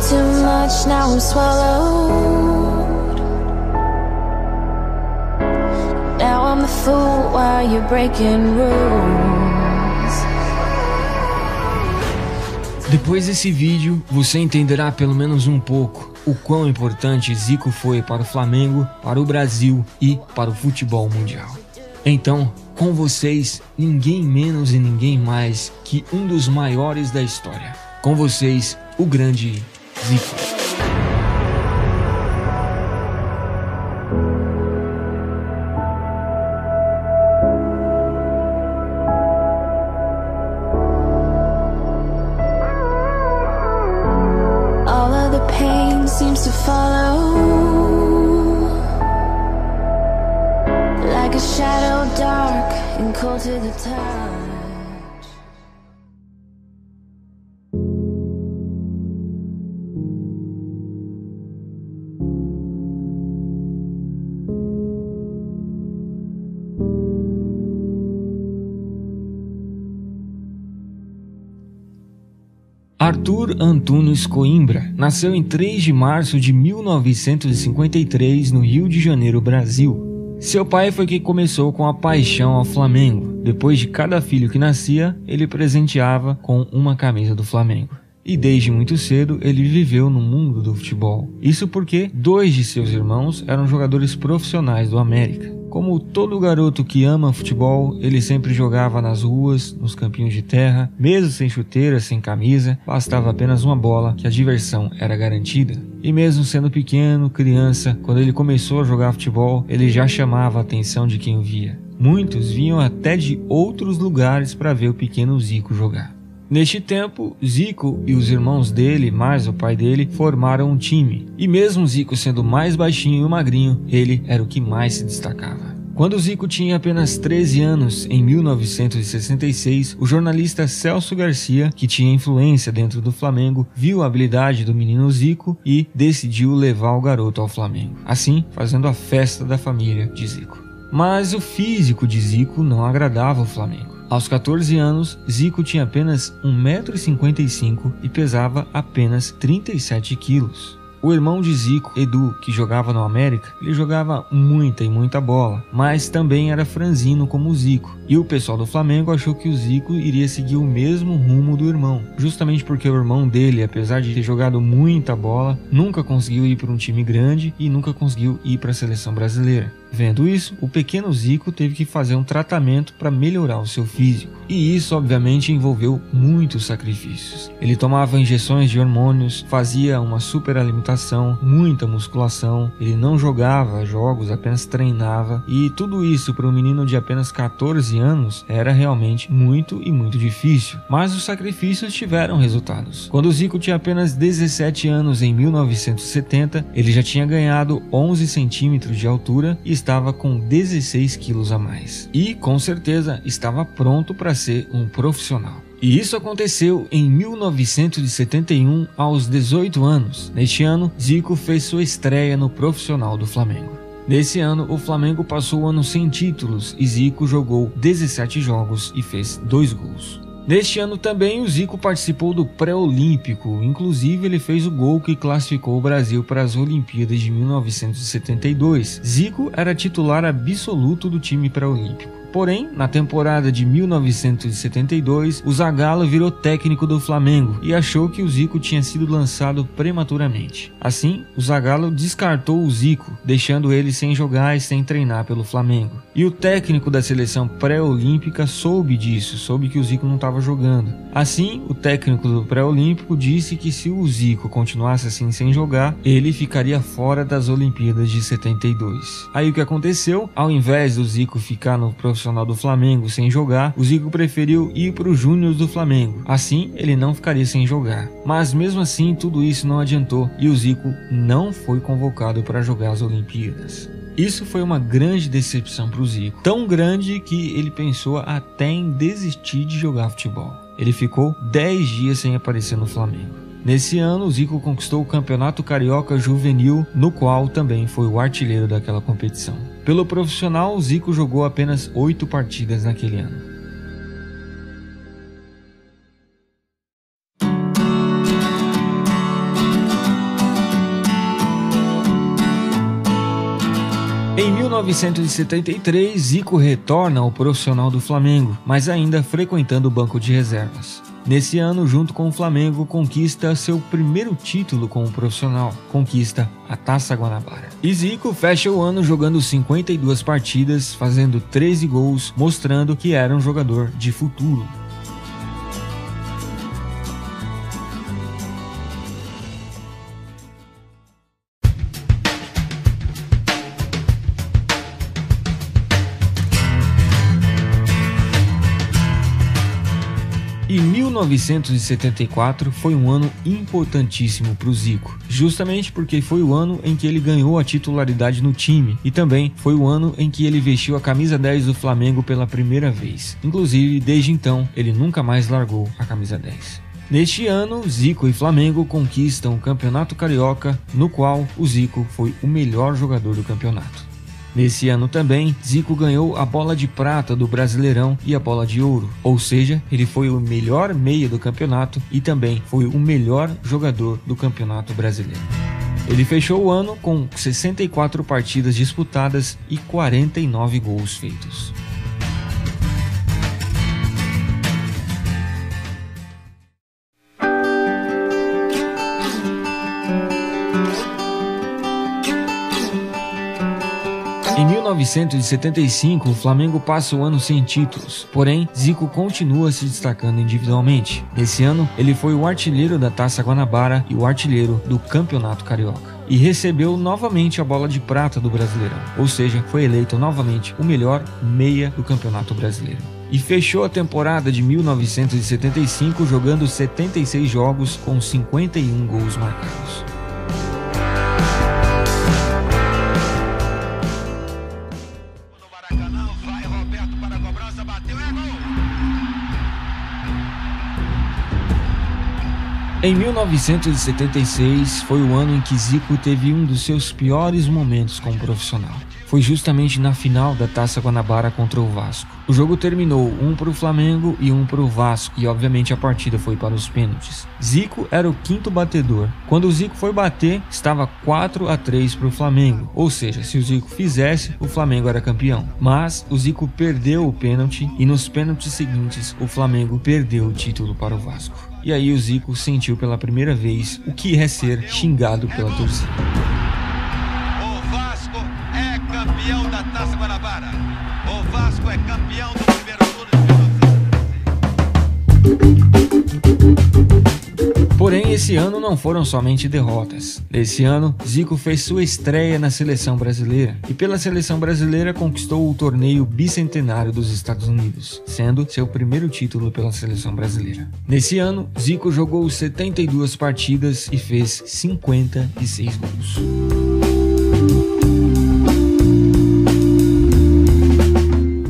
too much, now I'm swallowed. Now I'm the fool while you're breaking rules. Depois desse vídeo, você entenderá pelo menos um pouco o quão importante Zico foi para o Flamengo, para o Brasil e para o futebol mundial. Então, com vocês, ninguém menos e ninguém mais que um dos maiores da história. Com vocês, o grande Zico. All of the pain seems to follow, like a shadow dark and cold to the touch. Arthur Antunes Coimbra nasceu em 3 de março de 1953 no Rio de Janeiro, Brasil. Seu pai foi quem começou com a paixão ao Flamengo. Depois de cada filho que nascia, ele presenteava com uma camisa do Flamengo. E desde muito cedo ele viveu no mundo do futebol. Isso porque 2 de seus irmãos eram jogadores profissionais do América. Como todo garoto que ama futebol, ele sempre jogava nas ruas, nos campinhos de terra, mesmo sem chuteira, sem camisa, bastava apenas uma bola que a diversão era garantida. E mesmo sendo pequeno, criança, quando ele começou a jogar futebol, ele já chamava a atenção de quem o via. Muitos vinham até de outros lugares para ver o pequeno Zico jogar. Neste tempo, Zico e os irmãos dele, mais o pai dele, formaram um time. E mesmo Zico sendo mais baixinho e magrinho, ele era o que mais se destacava. Quando Zico tinha apenas 13 anos, em 1966, o jornalista Celso Garcia, que tinha influência dentro do Flamengo, viu a habilidade do menino Zico e decidiu levar o garoto ao Flamengo. Assim, fazendo a festa da família de Zico. Mas o físico de Zico não agradava o Flamengo. Aos 14 anos, Zico tinha apenas 1,55 m e pesava apenas 37 quilos. O irmão de Zico, Edu, que jogava no América, ele jogava muita bola, mas também era franzino como o Zico. E o pessoal do Flamengo achou que o Zico iria seguir o mesmo rumo do irmão, justamente porque o irmão dele, apesar de ter jogado muita bola, nunca conseguiu ir para um time grande e nunca conseguiu ir para a seleção brasileira. Vendo isso, o pequeno Zico teve que fazer um tratamento para melhorar o seu físico. E isso obviamente envolveu muitos sacrifícios. Ele tomava injeções de hormônios, fazia uma super alimentação, muita musculação, ele não jogava jogos, apenas treinava. E tudo isso para um menino de apenas 14 anos era realmente muito difícil. Mas os sacrifícios tiveram resultados. Quando o Zico tinha apenas 17 anos em 1970, ele já tinha ganhado 11 centímetros de altura e estava com 16 quilos a mais. E, com certeza, estava pronto para ser um profissional. E isso aconteceu em 1971, aos 18 anos. Neste ano, Zico fez sua estreia no profissional do Flamengo. Nesse ano, o Flamengo passou o ano sem títulos e Zico jogou 17 jogos e fez 2 gols. Neste ano também o Zico participou do pré-olímpico, inclusive ele fez o gol que classificou o Brasil para as Olimpíadas de 1972. Zico era titular absoluto do time pré-olímpico. Porém, na temporada de 1972, o Zagallo virou técnico do Flamengo e achou que o Zico tinha sido lançado prematuramente. Assim, o Zagallo descartou o Zico, deixando ele sem jogar e sem treinar pelo Flamengo. E o técnico da seleção pré-olímpica soube disso, soube que o Zico não estava jogando. Assim, o técnico do pré-olímpico disse que se o Zico continuasse assim sem jogar, ele ficaria fora das Olimpíadas de 72. Aí o que aconteceu? Ao invés do Zico ficar no profissional do Flamengo sem jogar, o Zico preferiu ir para os Júniors do Flamengo. Assim, ele não ficaria sem jogar. Mas mesmo assim, tudo isso não adiantou e o Zico não foi convocado para jogar as Olimpíadas. Isso foi uma grande decepção para o Zico, tão grande que ele pensou até em desistir de jogar futebol. Ele ficou 10 dias sem aparecer no Flamengo. Nesse ano, o Zico conquistou o Campeonato Carioca Juvenil, no qual também foi o artilheiro daquela competição. Pelo profissional, o Zico jogou apenas 8 partidas naquele ano. 1973, Zico retorna ao profissional do Flamengo, mas ainda frequentando o banco de reservas. Nesse ano, junto com o Flamengo, conquista seu primeiro título como profissional, conquista a Taça Guanabara. E Zico fecha o ano jogando 52 partidas, fazendo 13 gols, mostrando que era um jogador de futuro. E 1974 foi um ano importantíssimo para o Zico, justamente porque foi o ano em que ele ganhou a titularidade no time e também foi o ano em que ele vestiu a camisa 10 do Flamengo pela primeira vez. Inclusive, desde então, ele nunca mais largou a camisa 10. Neste ano, Zico e Flamengo conquistam o Campeonato Carioca, no qual o Zico foi o melhor jogador do campeonato. Nesse ano também, Zico ganhou a bola de prata do Brasileirão e a bola de ouro, ou seja, ele foi o melhor meia do campeonato e também foi o melhor jogador do Campeonato Brasileiro. Ele fechou o ano com 64 partidas disputadas e 49 gols feitos. Em 1975, o Flamengo passa o ano sem títulos, porém, Zico continua se destacando individualmente. Nesse ano, ele foi o artilheiro da Taça Guanabara e o artilheiro do Campeonato Carioca. E recebeu novamente a bola de prata do Brasileirão, ou seja, foi eleito novamente o melhor meia do Campeonato Brasileiro. E fechou a temporada de 1975 jogando 76 jogos com 51 gols marcados. Em 1976 foi o ano em que Zico teve um dos seus piores momentos como profissional. Foi justamente na final da Taça Guanabara contra o Vasco. O jogo terminou 1 para o Flamengo e 1 para o Vasco, e obviamente a partida foi para os pênaltis. Zico era o quinto batedor. Quando o Zico foi bater, estava 4-3 para o Flamengo, ou seja, se o Zico fizesse, o Flamengo era campeão. Mas o Zico perdeu o pênalti e nos pênaltis seguintes o Flamengo perdeu o título para o Vasco. E aí o Zico sentiu pela primeira vez o que é ser xingado pela torcida. O Vasco é campeão da Taça Guanabara. O Vasco é campeão do primeiro turno de. Porém, esse ano não foram somente derrotas. Nesse ano, Zico fez sua estreia na seleção brasileira e pela seleção brasileira conquistou o torneio bicentenário dos Estados Unidos, sendo seu primeiro título pela seleção brasileira. Nesse ano, Zico jogou 72 partidas e fez 56 gols.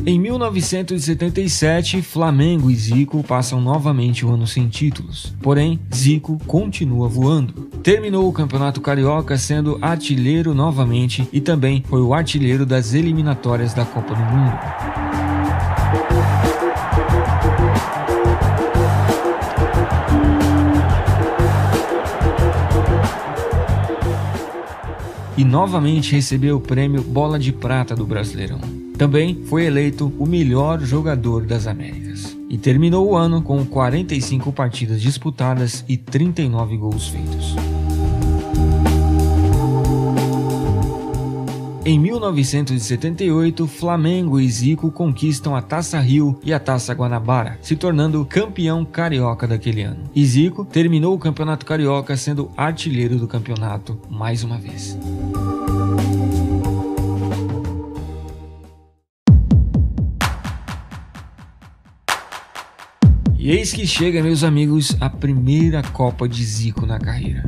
Em 1977, Flamengo e Zico passam novamente o ano sem títulos, porém Zico continua voando. Terminou o Campeonato Carioca sendo artilheiro novamente e também foi o artilheiro das eliminatórias da Copa do Mundo. E novamente recebeu o prêmio Bola de Prata do Brasileirão. Também foi eleito o melhor jogador das Américas. E terminou o ano com 45 partidas disputadas e 39 gols feitos. Em 1978, Flamengo e Zico conquistam a Taça Rio e a Taça Guanabara, se tornando campeão carioca daquele ano. E Zico terminou o Campeonato Carioca sendo artilheiro do campeonato mais uma vez. E eis que chega, meus amigos, a primeira Copa de Zico na carreira.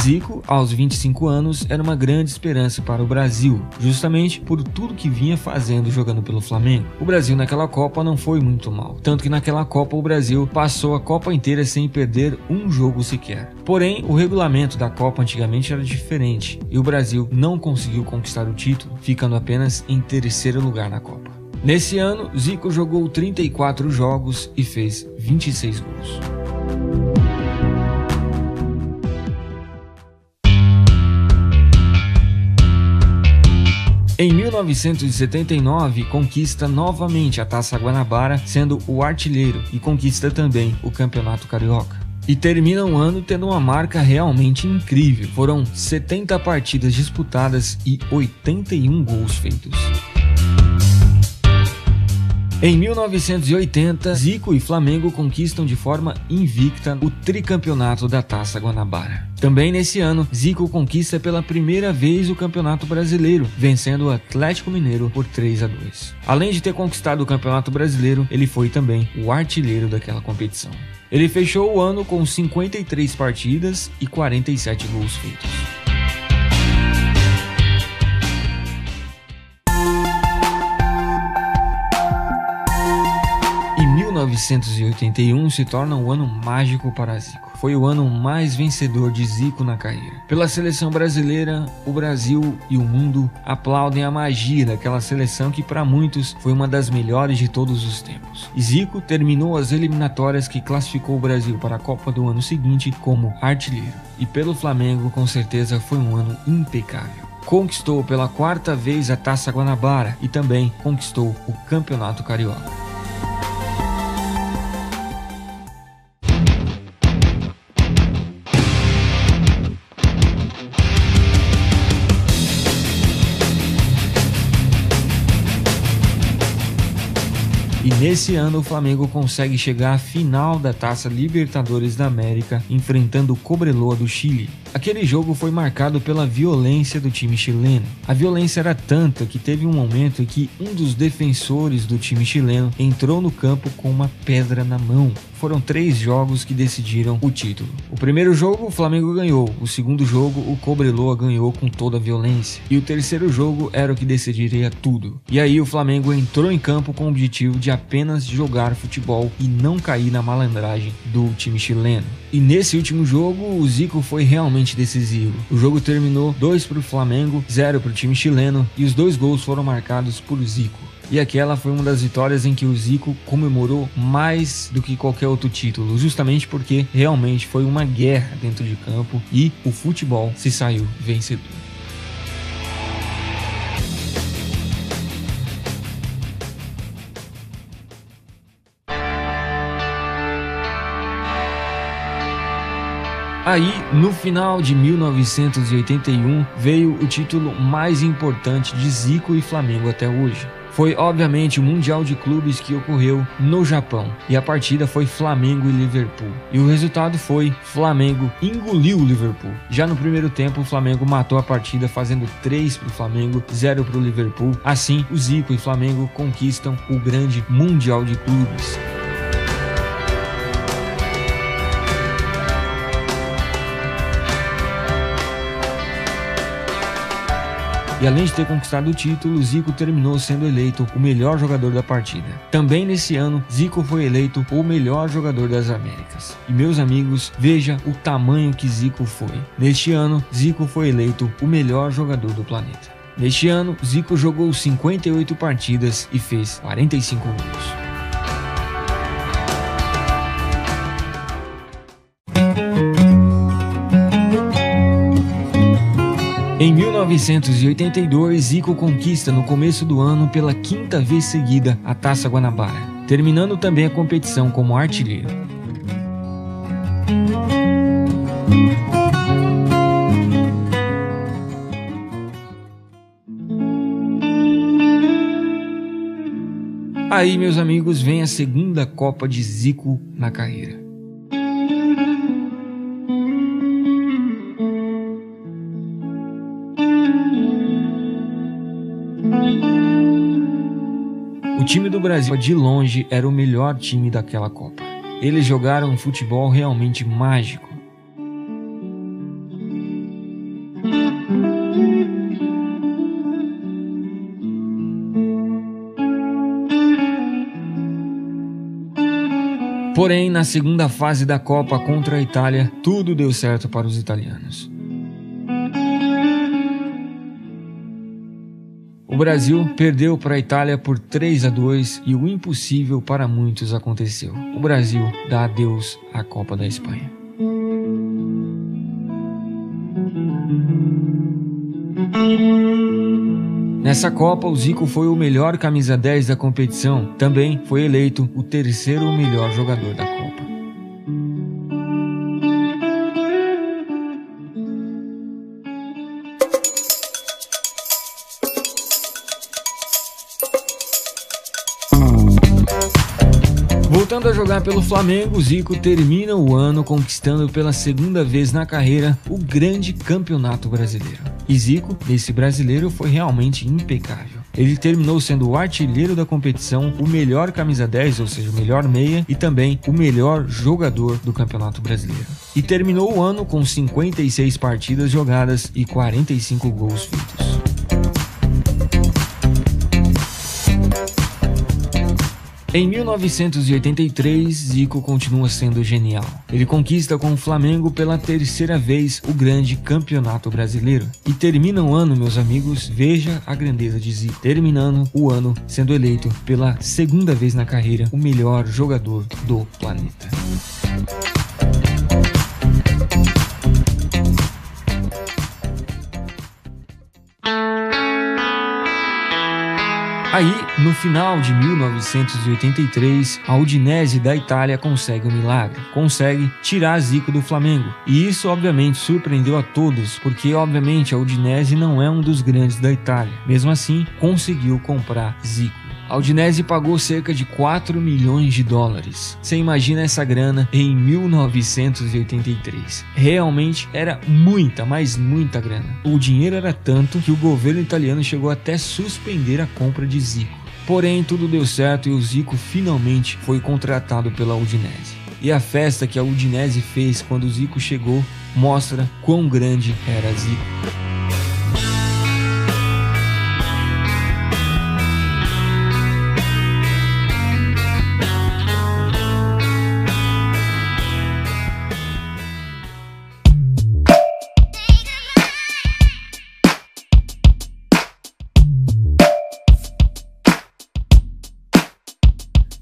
Zico, aos 25 anos, era uma grande esperança para o Brasil, justamente por tudo que vinha fazendo jogando pelo Flamengo. O Brasil naquela Copa não foi muito mal, tanto que naquela Copa o Brasil passou a Copa inteira sem perder um jogo sequer. Porém, o regulamento da Copa antigamente era diferente e o Brasil não conseguiu conquistar o título, ficando apenas em terceiro lugar na Copa. Nesse ano, Zico jogou 34 jogos e fez 26 gols. Em 1979, conquista novamente a Taça Guanabara, sendo o artilheiro, e conquista também o Campeonato Carioca. E termina o ano tendo uma marca realmente incrível. Foram 70 partidas disputadas e 81 gols feitos. Em 1980, Zico e Flamengo conquistam de forma invicta o tricampeonato da Taça Guanabara. Também nesse ano, Zico conquista pela primeira vez o Campeonato Brasileiro, vencendo o Atlético Mineiro por 3-2. Além de ter conquistado o Campeonato Brasileiro, ele foi também o artilheiro daquela competição. Ele fechou o ano com 53 partidas e 47 gols feitos. E 1981 se torna um ano mágico para Zico. Foi o ano mais vencedor de Zico na carreira. Pela seleção brasileira, o Brasil e o mundo aplaudem a magia daquela seleção que para muitos foi uma das melhores de todos os tempos. E Zico terminou as eliminatórias que classificou o Brasil para a Copa do ano seguinte como artilheiro. E pelo Flamengo, com certeza, foi um ano impecável. Conquistou pela 4ª vez a Taça Guanabara e também conquistou o Campeonato Carioca. E nesse ano o Flamengo consegue chegar à final da Taça Libertadores da América, enfrentando o Cobreloa do Chile. Aquele jogo foi marcado pela violência do time chileno. A violência era tanta que teve um momento em que um dos defensores do time chileno entrou no campo com uma pedra na mão. Foram 3 jogos que decidiram o título. O primeiro jogo o Flamengo ganhou, o segundo jogo o Cobreloa ganhou com toda a violência, e o terceiro jogo era o que decidiria tudo. E aí o Flamengo entrou em campo com o objetivo de apenas jogar futebol e não cair na malandragem do time chileno. E nesse último jogo o Zico foi realmente decisivo. O jogo terminou 2 para o Flamengo, 0 para o time chileno, e os 2 gols foram marcados por Zico. E aquela foi uma das vitórias em que o Zico comemorou mais do que qualquer outro título, justamente porque realmente foi uma guerra dentro de campo e o futebol se saiu vencedor. Aí, no final de 1981, veio o título mais importante de Zico e Flamengo até hoje. Foi, obviamente, o Mundial de Clubes que ocorreu no Japão, e a partida foi Flamengo e Liverpool. E o resultado foi: Flamengo engoliu o Liverpool. Já no primeiro tempo, o Flamengo matou a partida, fazendo 3 para o Flamengo, 0 para o Liverpool. Assim, o Zico e Flamengo conquistam o grande Mundial de Clubes. E além de ter conquistado o título, Zico terminou sendo eleito o melhor jogador da partida. Também nesse ano, Zico foi eleito o melhor jogador das Américas. E meus amigos, veja o tamanho que Zico foi. Neste ano, Zico foi eleito o melhor jogador do planeta. Neste ano, Zico jogou 58 partidas e fez 45 gols. Em 1982, Zico conquista no começo do ano pela 5ª vez seguida a Taça Guanabara, terminando também a competição como artilheiro. Aí, meus amigos, vem a segunda Copa de Zico na carreira. O time do Brasil, de longe, era o melhor time daquela Copa. Eles jogaram um futebol realmente mágico. Porém, na segunda fase da Copa contra a Itália, tudo deu certo para os italianos. O Brasil perdeu para a Itália por 3-2 e o impossível para muitos aconteceu. O Brasil dá adeus à Copa da Espanha. Nessa Copa, o Zico foi o melhor camisa 10 da competição, também foi eleito o terceiro melhor jogador da Copa. Voltando a jogar pelo Flamengo, Zico termina o ano conquistando pela segunda vez na carreira o grande Campeonato Brasileiro. E Zico, nesse brasileiro, foi realmente impecável. Ele terminou sendo o artilheiro da competição, o melhor camisa 10, ou seja, o melhor meia, e também o melhor jogador do Campeonato Brasileiro. E terminou o ano com 56 partidas jogadas e 45 gols feitos. Em 1983, Zico continua sendo genial. Ele conquista com o Flamengo pela terceira vez o grande Campeonato Brasileiro. E termina o ano, meus amigos, veja a grandeza de Zico. Terminando o ano sendo eleito pela segunda vez na carreira o melhor jogador do planeta. Aí, no final de 1983, a Udinese da Itália consegue um milagre, consegue tirar Zico do Flamengo. E isso obviamente surpreendeu a todos, porque obviamente a Udinese não é um dos grandes da Itália. Mesmo assim, conseguiu comprar Zico. A Udinese pagou cerca de 4 milhões de dólares. Você imagina essa grana em 1983. Realmente era muita, mas muita grana. O dinheiro era tanto que o governo italiano chegou até suspender a compra de Zico. Porém, tudo deu certo e o Zico finalmente foi contratado pela Udinese. E a festa que a Udinese fez quando o Zico chegou mostra quão grande era Zico.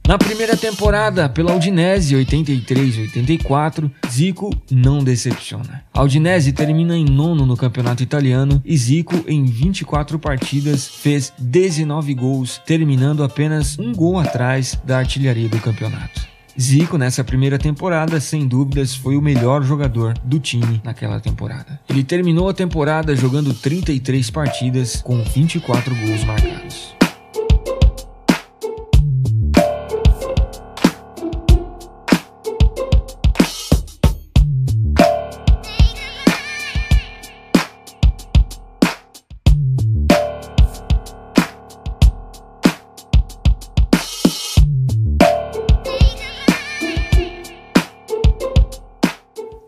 Na primeira temporada, pela Udinese 83-84, Zico não decepciona. A Udinese termina em nono no campeonato italiano e Zico, em 24 partidas, fez 19 gols, terminando apenas um gol atrás da artilharia do campeonato. Zico, nessa primeira temporada, sem dúvidas, foi o melhor jogador do time naquela temporada. Ele terminou a temporada jogando 33 partidas com 24 gols marcados.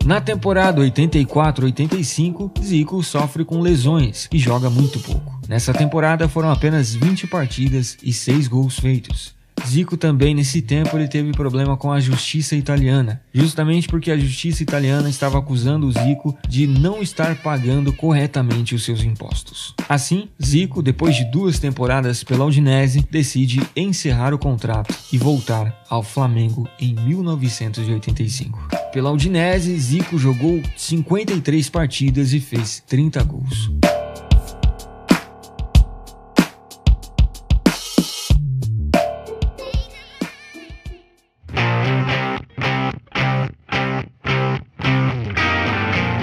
Na temporada 84-85, Zico sofre com lesões e joga muito pouco. Nessa temporada foram apenas 20 partidas e 6 gols feitos. Zico também, nesse tempo, ele teve problema com a justiça italiana, justamente porque a justiça italiana estava acusando o Zico de não estar pagando corretamente os seus impostos. Assim, Zico, depois de 2 temporadas pela Udinese, decide encerrar o contrato e voltar ao Flamengo em 1985. Pela Udinese, Zico jogou 53 partidas e fez 30 gols.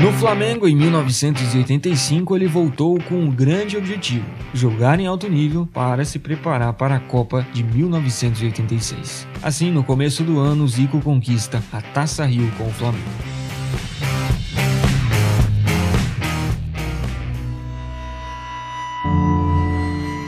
No Flamengo, em 1985, ele voltou com um grande objetivo: jogar em alto nível para se preparar para a Copa de 1986. Assim, no começo do ano, Zico conquista a Taça Rio com o Flamengo.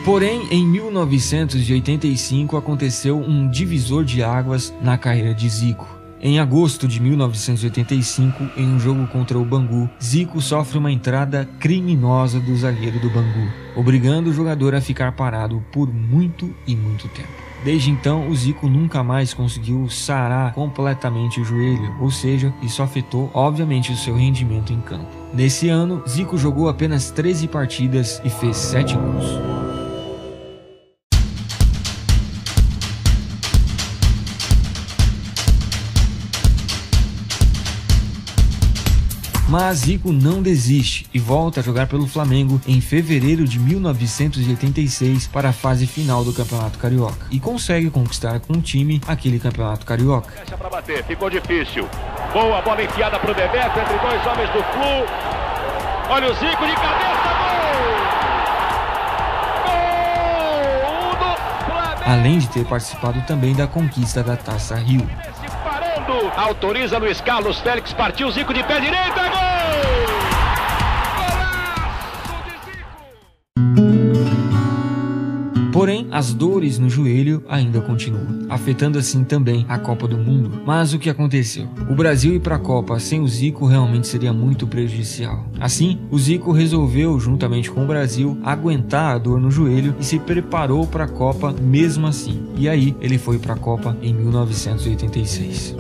Porém, em 1985 aconteceu um divisor de águas na carreira de Zico. Em agosto de 1985, em um jogo contra o Bangu, Zico sofre uma entrada criminosa do zagueiro do Bangu, obrigando o jogador a ficar parado por muito tempo. Desde então, o Zico nunca mais conseguiu sarar completamente o joelho, ou seja, isso afetou obviamente o seu rendimento em campo. Nesse ano, Zico jogou apenas 13 partidas e fez 7 gols. Mas Zico não desiste e volta a jogar pelo Flamengo em fevereiro de 1986 para a fase final do Campeonato Carioca e consegue conquistar com o time aquele Campeonato Carioca. Deixa pra bater, ficou difícil. Boa bola enfiada pro Bebeto entre dois homens do Flu. Olha o Zico de cabeça, gol! Gol do Flamengo! Além de ter participado também da conquista da Taça Rio. Parando, autoriza Luiz Carlos Félix, partiu Zico de pé direito, é gol! Golaço de Zico! Porém, as dores no joelho ainda continuam, afetando assim também a Copa do Mundo. Mas o que aconteceu? O Brasil ir para a Copa sem o Zico realmente seria muito prejudicial. Assim, o Zico resolveu, juntamente com o Brasil, aguentar a dor no joelho e se preparou para a Copa mesmo assim. E aí, ele foi para a Copa em 1986.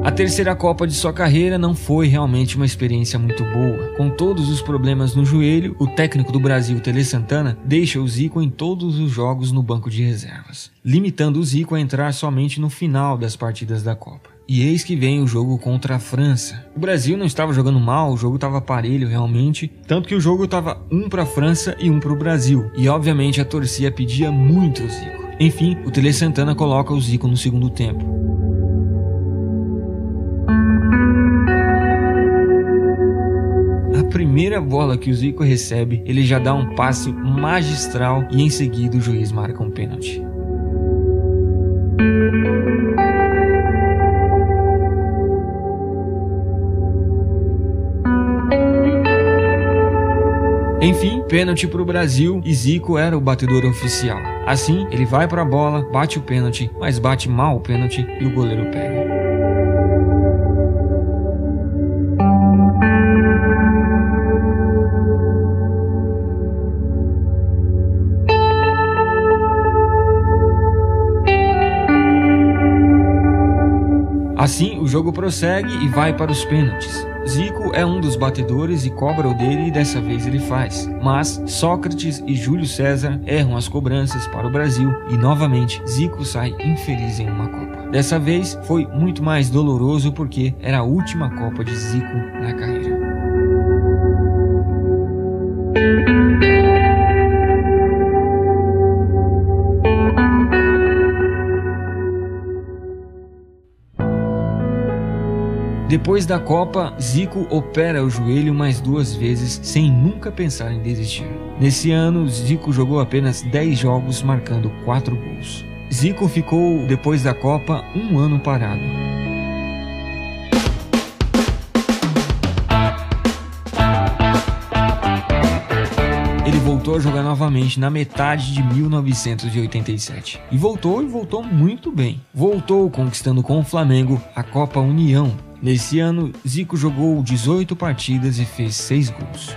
A terceira Copa de sua carreira não foi realmente uma experiência muito boa. Com todos os problemas no joelho, o técnico do Brasil, Tele Santana, deixa o Zico em todos os jogos no banco de reservas, limitando o Zico a entrar somente no final das partidas da Copa. E eis que vem o jogo contra a França. O Brasil não estava jogando mal, o jogo estava parelho realmente, tanto que o jogo estava 1 para a França e 1 para o Brasil. E obviamente a torcida pedia muito o Zico. Enfim, o Tele Santana coloca o Zico no segundo tempo. A primeira bola que o Zico recebe, ele já dá um passe magistral e em seguida o juiz marca um pênalti. Enfim, pênalti para o Brasil e Zico era o batedor oficial. Assim, ele vai para a bola, bate o pênalti, mas bate mal o pênalti e o goleiro pega. Assim, o jogo prossegue e vai para os pênaltis. Zico é um dos batedores e cobra o dele e dessa vez ele faz. Mas Sócrates e Júlio César erram as cobranças para o Brasil e novamente Zico sai infeliz em uma Copa. Dessa vez foi muito mais doloroso porque era a última Copa de Zico na carreira. Depois da Copa, Zico opera o joelho mais 2 vezes sem nunca pensar em desistir. Nesse ano, Zico jogou apenas 10 jogos, marcando 4 gols. Zico ficou, depois da Copa, 1 ano parado. Ele voltou a jogar novamente na metade de 1987. E voltou muito bem. Voltou conquistando com o Flamengo a Copa União. Nesse ano, Zico jogou 18 partidas e fez 6 gols.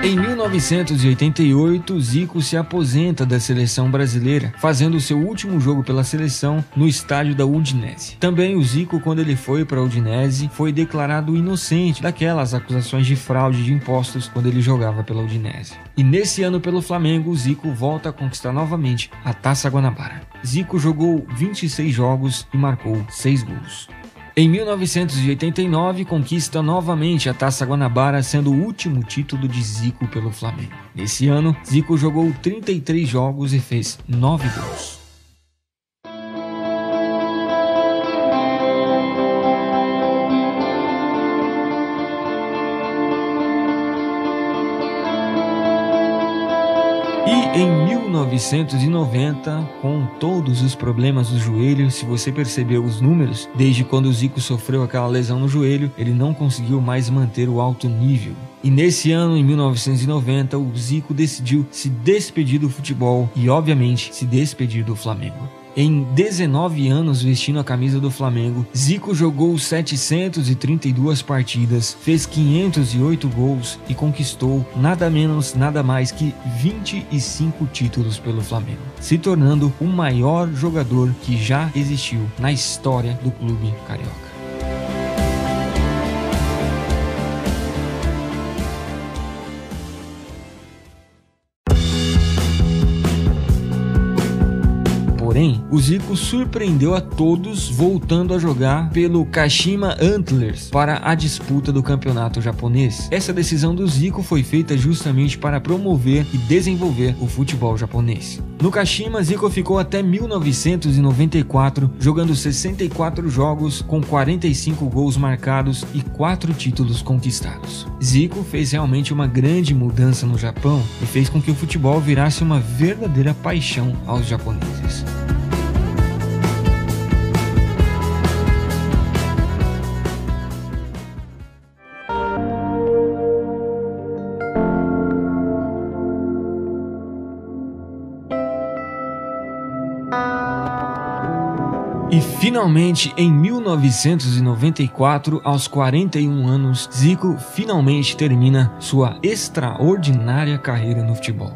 Em 1988, Zico se aposenta da seleção brasileira, fazendo seu último jogo pela seleção no estádio da Udinese. Também o Zico, quando ele foi para a Udinese, foi declarado inocente daquelas acusações de fraude de impostos quando ele jogava pela Udinese. E nesse ano pelo Flamengo, Zico volta a conquistar novamente a Taça Guanabara. Zico jogou 26 jogos e marcou 6 gols. Em 1989, conquista novamente a Taça Guanabara, sendo o último título de Zico pelo Flamengo. Nesse ano, Zico jogou 33 jogos e fez 9 gols. E em 1990, com todos os problemas do joelho, se você percebeu os números, desde quando o Zico sofreu aquela lesão no joelho, ele não conseguiu mais manter o alto nível. E nesse ano, em 1990, o Zico decidiu se despedir do futebol e, obviamente, se despedir do Flamengo. Em 19 anos vestindo a camisa do Flamengo, Zico jogou 732 partidas, fez 508 gols e conquistou nada menos, nada mais que 25 títulos pelo Flamengo, se tornando o maior jogador que já existiu na história do clube carioca. Porém, o Zico surpreendeu a todos voltando a jogar pelo Kashima Antlers para a disputa do campeonato japonês. Essa decisão do Zico foi feita justamente para promover e desenvolver o futebol japonês. No Kashima, Zico ficou até 1994 jogando 64 jogos com 45 gols marcados e 4 títulos conquistados. Zico fez realmente uma grande mudança no Japão e fez com que o futebol virasse uma verdadeira paixão aos japoneses. E finalmente, em 1994, aos 41 anos, Zico finalmente termina sua extraordinária carreira no futebol.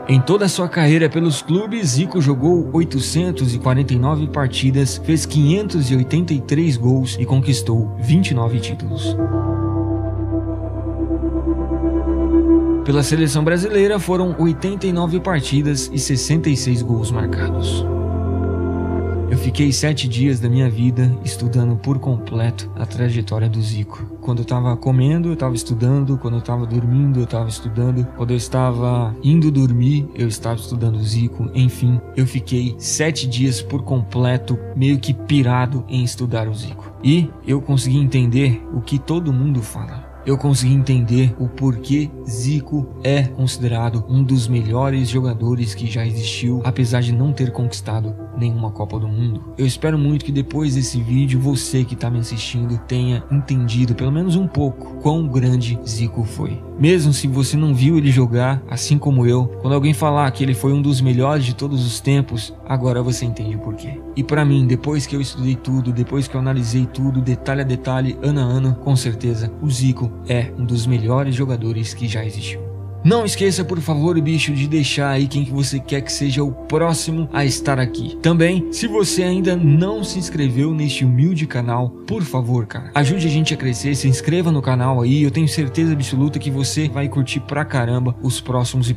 Em toda a sua carreira pelos clubes, Zico jogou 849 partidas, fez 583 gols e conquistou 29 títulos. Pela seleção brasileira foram 89 partidas e 66 gols marcados. Eu fiquei 7 dias da minha vida estudando por completo a trajetória do Zico. Quando eu estava comendo, eu estava estudando. Quando eu estava dormindo, eu estava estudando. Quando eu estava indo dormir, eu estava estudando o Zico. Enfim, eu fiquei 7 dias por completo, meio que pirado em estudar o Zico. E eu consegui entender o que todo mundo fala. Eu consegui entender o porquê Zico é considerado um dos melhores jogadores que já existiu, apesar de não ter conquistado nenhuma Copa do Mundo. Eu espero muito que depois desse vídeo, você que está me assistindo tenha entendido pelo menos um pouco quão grande Zico foi. Mesmo se você não viu ele jogar, assim como eu, quando alguém falar que ele foi um dos melhores de todos os tempos, agora você entende o porquê. E para mim, depois que eu estudei tudo, depois que eu analisei tudo, detalhe a detalhe, ano a ano, com certeza, o Zico é um dos melhores jogadores que já existiu. Não esqueça, por favor, bicho, de deixar aí quem que você quer que seja o próximo a estar aqui. Também, se você ainda não se inscreveu neste humilde canal, por favor, cara, ajude a gente a crescer, se inscreva no canal aí, eu tenho certeza absoluta que você vai curtir pra caramba os próximos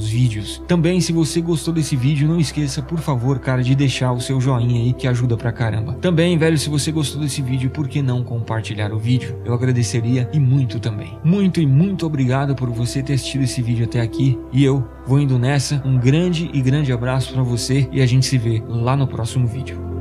vídeos. Também, se você gostou desse vídeo, não esqueça, por favor, cara, de deixar o seu joinha aí, que ajuda pra caramba. Também, velho, se você gostou desse vídeo, por que não compartilhar o vídeo? Eu agradeceria e muito também. Muito obrigado por você ter assistido esse vídeo até aqui, e eu vou indo nessa. Um grande abraço para você e a gente se vê lá no próximo vídeo.